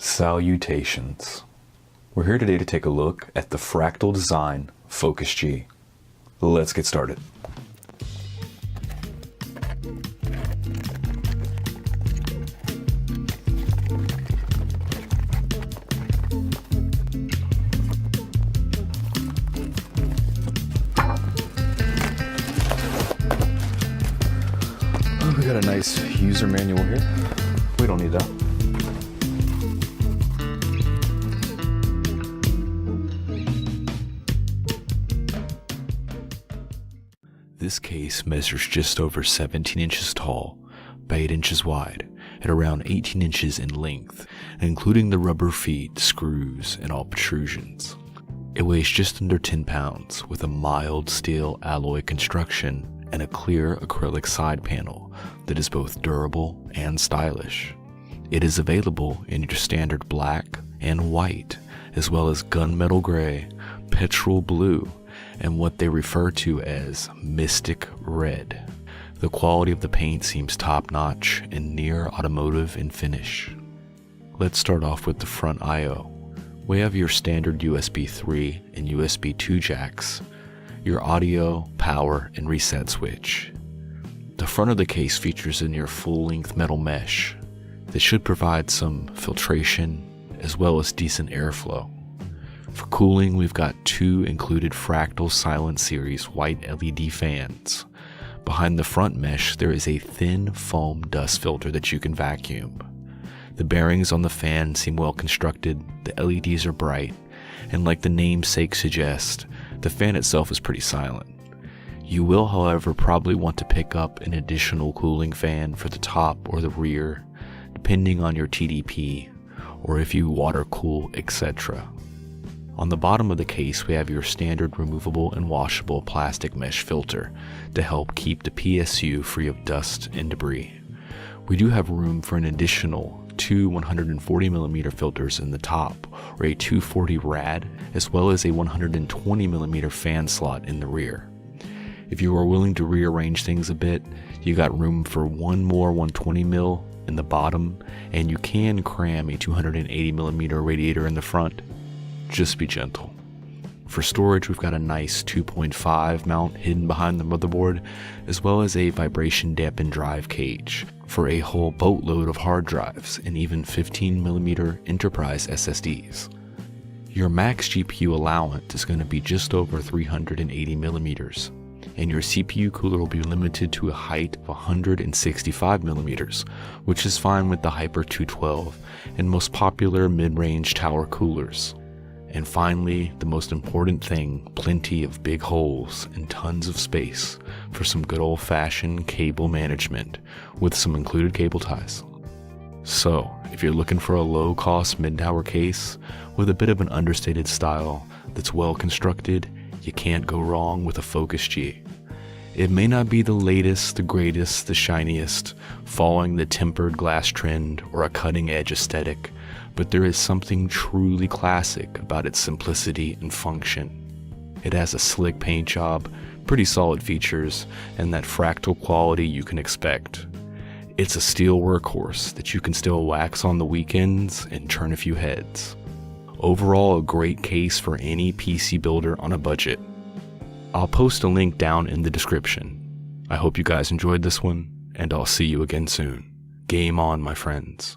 Salutations. We're here today to take a look at the Fractal Design Focus G. Let's get started. Oh, we got a nice user manual here. We don't need that. This case measures just over 17 inches tall by 8 inches wide at around 18 inches in length, including the rubber feet, screws, and all protrusions. It weighs just under 10 pounds with a mild steel alloy construction and a clear acrylic side panel that is both durable and stylish. It is available in your standard black and white, as well as gunmetal gray, petrol blue, and what they refer to as mystic red. The quality of the paint seems top-notch and near automotive in finish. Let's start off with the front I/O. We have your standard USB 3 and USB 2 jacks, your audio, power, and reset switch. The front of the case features a near full-length metal mesh that should provide some filtration as well as decent airflow. For cooling, we've got two included Fractal Silent Series white LED fans. Behind the front mesh, there is a thin foam dust filter that you can vacuum. The bearings on the fan seem well constructed, the LEDs are bright, and like the namesake suggests, the fan itself is pretty silent. You will, however, probably want to pick up an additional cooling fan for the top or the rear, depending on your TDP, or if you water cool, etc. On the bottom of the case, we have your standard removable and washable plastic mesh filter to help keep the PSU free of dust and debris. We do have room for an additional two 140mm filters in the top, or a 240 rad, as well as a 120mm fan slot in the rear. If you are willing to rearrange things a bit, you got room for one more 120mm in the bottom, and you can cram a 280mm radiator in the front. Just be gentle. For storage, we've got a nice 2.5 mount hidden behind the motherboard, as well as a vibration dampened drive cage for a whole boatload of hard drives and even 15mm enterprise SSDs. Your max GPU allowance is going to be just over 380mm, and your CPU cooler will be limited to a height of 165mm, which is fine with the Hyper 212 and most popular mid-range tower coolers. And finally, the most important thing, plenty of big holes and tons of space for some good old-fashioned cable management with some included cable ties. So, if you're looking for a low-cost mid-tower case with a bit of an understated style that's well constructed, you can't go wrong with a Focus G. It may not be the latest, the greatest, the shiniest, following the tempered glass trend or a cutting-edge aesthetic, but there is something truly classic about its simplicity and function. It has a slick paint job, pretty solid features, and that fractal quality you can expect. It's a steel workhorse that you can still wax on the weekends and turn a few heads. Overall, a great case for any PC builder on a budget. I'll post a link down in the description. I hope you guys enjoyed this one, and I'll see you again soon. Game on, my friends.